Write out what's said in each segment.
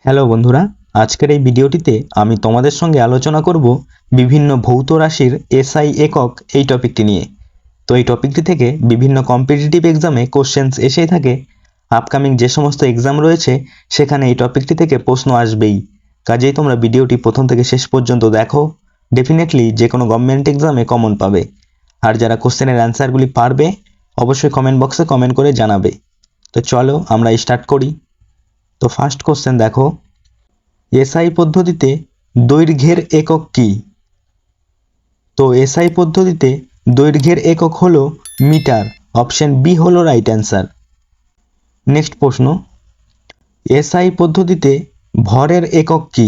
Hello বন্ধুরা, আজকের এই ভিডিওটিতে আমি তোমাদের সঙ্গে আলোচনা করব বিভিন্ন ভৌত রাশির এসআই একক এই টপিকটি নিয়ে। তো এই টপিকটি থেকে বিভিন্ন কম্পিটিটিভ এক্সামে কোশ্চেন্স এসেই থাকে। আপকামিং যে সমস্ত এক্সাম রয়েছে সেখানে এই টপিকটি থেকে প্রশ্ন আসবেই। কাজেই তোমরা ভিডিওটি প্রথম থেকে শেষ পর্যন্ত দেখো, ডেফিনেটলি যে কোনো গভর্নমেন্ট এক্সামে কমন পাবে। আর যারা কোশ্চেনের অ্যান্সারগুলি পারবে অবশ্যই কমেন্ট বক্সে কমেন্ট করে জানাবে। তো চলো আমরা স্টার্ট করি। তো ফার্স্ট কোশ্চেন দেখো, এসআই পদ্ধতিতে দৈর্ঘ্যের একক কি? তো এসআই পদ্ধতিতে দৈর্ঘ্যের একক হলো মিটার। অপশন বি হলো রাইট অ্যান্সার। নেক্সট প্রশ্ন, এসআই পদ্ধতিতে ভরের একক কি?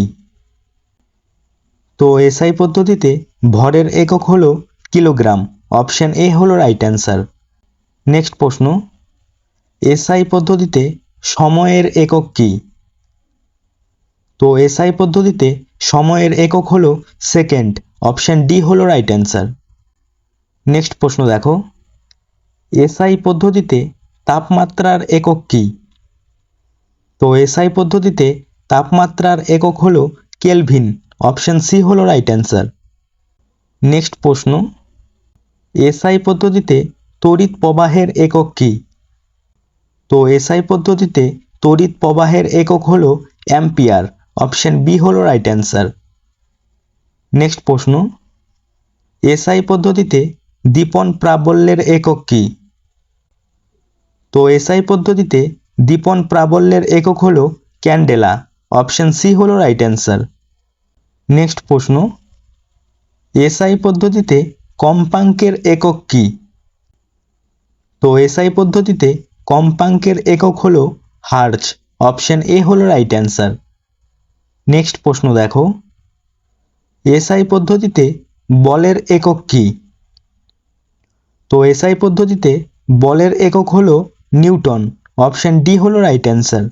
তো এসআই পদ্ধতিতে ভরের একক হলো কিলোগ্রাম। অপশন এ হলো রাইট অ্যান্সার। নেক্সট প্রশ্ন, এসআই পদ্ধতিতে সময়ের একক কি? তো এসআই পদ্ধতিতে সময়ের একক হলো সেকেন্ড। অপশন ডি হলো রাইট অ্যান্সার। নেক্সট প্রশ্ন দেখো, এসআই পদ্ধতিতে তাপমাত্রার একক কি? তো এসআই পদ্ধতিতে তাপমাত্রার একক হলো কেলভিন। অপশন সি হলো রাইট অ্যান্সার। নেক্সট প্রশ্ন, এসআই পদ্ধতিতে তড়িৎ প্রবাহের একক কি? তো এসআই পদ্ধতিতে তড়িৎ প্রবাহের একক হলো অ্যাম্পিয়ার। অপশন বি হলো রাইট অ্যান্সার। নেক্সট প্রশ্ন, এসআই পদ্ধতিতে দীপন প্রাবল্যের একক কি? তো এসআই পদ্ধতিতে দীপন প্রাবল্যের একক হলো ক্যান্ডেলা। অপশন সি হলো রাইট অ্যান্সার। নেক্সট প্রশ্ন, এসআই পদ্ধতিতে কম্পাঙ্কের একক কি? তো এসআই পদ্ধতিতে কম্পাঙ্কের একক হলো হার্জ। অপশন এ হলো রাইট অ্যান্সার। নেক্সট প্রশ্ন দেখো, এসআই পদ্ধতিতে বলের একক কি? তো এসআই পদ্ধতিতে বলের একক হলো নিউটন। অপশন ডি হলো রাইট অ্যান্সার।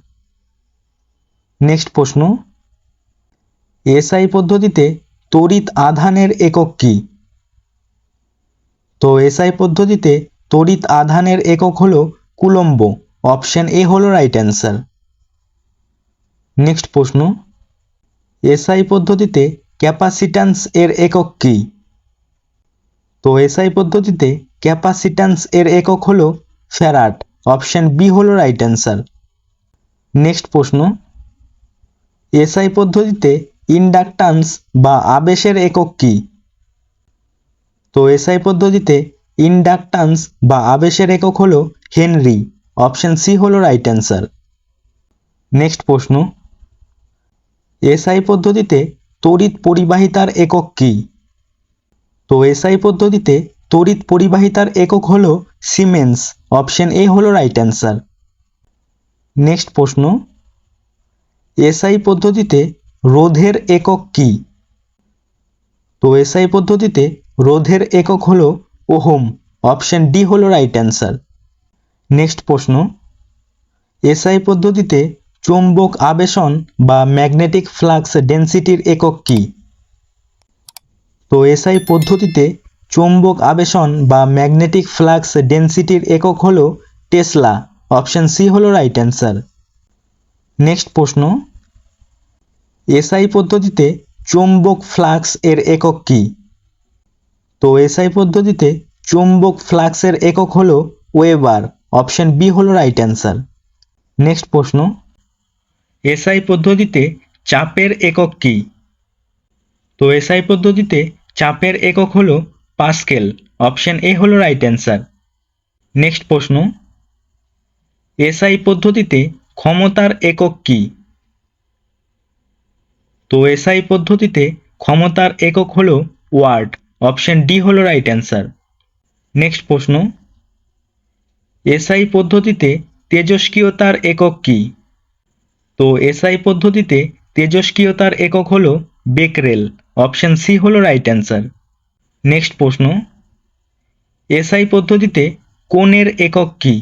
নেক্সট প্রশ্ন, এসআই পদ্ধতিতে তড়িৎ আধানের একক কি? তো এসআই পদ্ধতিতে তড়িৎ আধানের একক হলো কুলম্ব। অপশন এ হলো রাইট অ্যান্সার। নেক্সট প্রশ্ন, এসআই পদ্ধতিতে ক্যাপাসিট্যান্স এর একক কি? তো এসআই পদ্ধতিতে ক্যাপাসিট্যান্স এর একক হলো ফ্যারাড। অপশন বি হলো রাইট অ্যান্সার। নেক্সট প্রশ্ন, এসআই পদ্ধতিতে ইন্ডাকট্যান্স বা আবেশের একক কি? তো এসআই পদ্ধতিতে ইন্ডাকট্যান্স বা আবেশের একক হলো হেনরি। অপশন সি হলো রাইট অ্যান্সার। নেক্সট প্রশ্ন, এসআই পদ্ধতিতে তড়িৎ পরিবাহিতার একক কি? তো এসআই পদ্ধতিতে তড়িৎ পরিবাহিতার একক হলো সিমেন্স। অপশন এ হলো রাইট অ্যান্সার। নেক্সট প্রশ্ন, এসআই পদ্ধতিতে রোধের একক কি? তো এসআই পদ্ধতিতে রোধের একক হলো ওহম। অপশন ডি হলো রাইট অ্যান্সার। নেক্সট প্রশ্ন, এসআই পদ্ধতিতে চৌম্বক আবেশন বা ম্যাগনেটিক ফ্লাক্স ডেনসিটির একক কি? তো এসআই পদ্ধতিতে চৌম্বক আবেশন বা ম্যাগনেটিক ফ্লাক্স ডেনসিটির একক হলো টেসলা। অপশন সি হলো রাইট অ্যান্সার। নেক্সট প্রশ্ন, এসআই পদ্ধতিতে চৌম্বক ফ্লাক্স এর একক কি? তো এসআই পদ্ধতিতে চৌম্বক ফ্লাক্সের একক হলো ওয়েবার। অপশন বি হলো রাইট অ্যান্সার। নেক্সট প্রশ্ন, এসআই পদ্ধতিতে চাপের একক কি? তো এসআই পদ্ধতিতে চাপের একক হলো পাস্কেল। অপশন এ হলো রাইট অ্যান্সার। নেক্সট প্রশ্ন, এসআই পদ্ধতিতে ক্ষমতার একক কি? তো এসআই পদ্ধতিতে ক্ষমতার একক হলো ওয়াট। অপশন ডি হলো রাইট অ্যান্সার। নেক্সট প্রশ্ন, এসআই পদ্ধতিতে তেজস্ক্রিয়তার একক কি? তো এসআই পদ্ধতিতে তেজস্ক্রিয়তার একক হলো বেকরেল। অপশন সি হলো রাইট অ্যান্সার। নেক্সট প্রশ্ন, এসআই পদ্ধতিতে কোণের একক কি?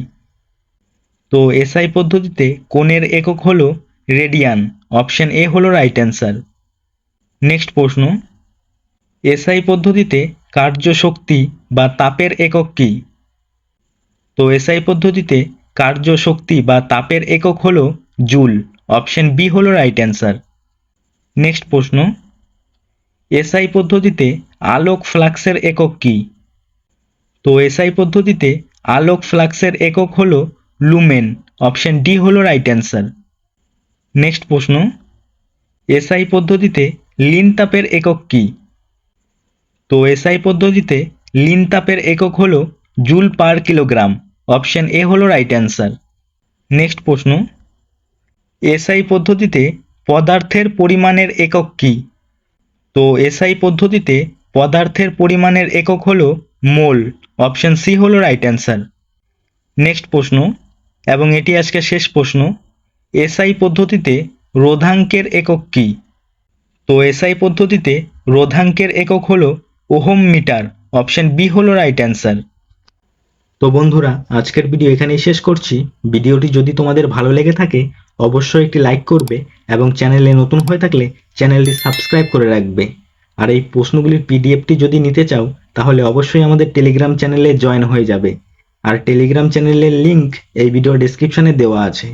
তো এসআই পদ্ধতিতে কোণের একক হলো রেডিয়ান। অপশন এ হলো রাইট অ্যান্সার। নেক্সট প্রশ্ন, এসআই পদ্ধতিতে কার্যশক্তি বা তাপের একক কি? তো এসআই পদ্ধতিতে কার্যশক্তি বা তাপের একক হলো জুল। অপশন বি হলো রাইট অ্যান্সার। নেক্সট প্রশ্ন, এসআই পদ্ধতিতে আলোক ফ্লাক্সের একক কি? তো এসআই পদ্ধতিতে আলোক ফ্লাক্সের একক হলো লুমেন, অপশন ডি হলো রাইট অ্যান্সার। নেক্সট প্রশ্ন, এসআই পদ্ধতিতে লিন তাপের একক কি? তো এসআই পদ্ধতিতে লিন তাপের একক হলো joule per kilogram, option A হলো রাইট অ্যান্সার। নেক্সট প্রশ্ন, এসআই পদ্ধতিতে পদার্থের পরিমাণের একক কি? তো এসআই পদ্ধতিতে পদার্থের পরিমাণের একক হলো মোল, অপশন সি হলো রাইট অ্যান্সার। নেক্সট প্রশ্ন, এবং এটি আজকে শেষ প্রশ্ন, এসআই পদ্ধতিতে রোধাঙ্কের একক কি? তো এসআই পদ্ধতিতে রোধাঙ্কের একক হলো ওহম মিটার, অপশন বি হলো রাইট অ্যান্সার। তো বন্ধুরা, আজকের ভিডিও এখানেই শেষ করছি। ভিডিওটি যদি তোমাদের ভালো লেগে থাকে অবশ্যই একটি লাইক করবে এবং চ্যানেলে নতুন হয়ে থাকলে চ্যানেলটি সাবস্ক্রাইব করে রাখবে। আর এই প্রশ্নগুলির পিডিএফটি যদি নিতে চাও তাহলে অবশ্যই আমাদের টেলিগ্রাম চ্যানেলে জয়েন হয়ে যাবে। আর টেলিগ্রাম চ্যানেলের লিংক এই ভিডিও ডেসক্রিপশনে দেওয়া আছে।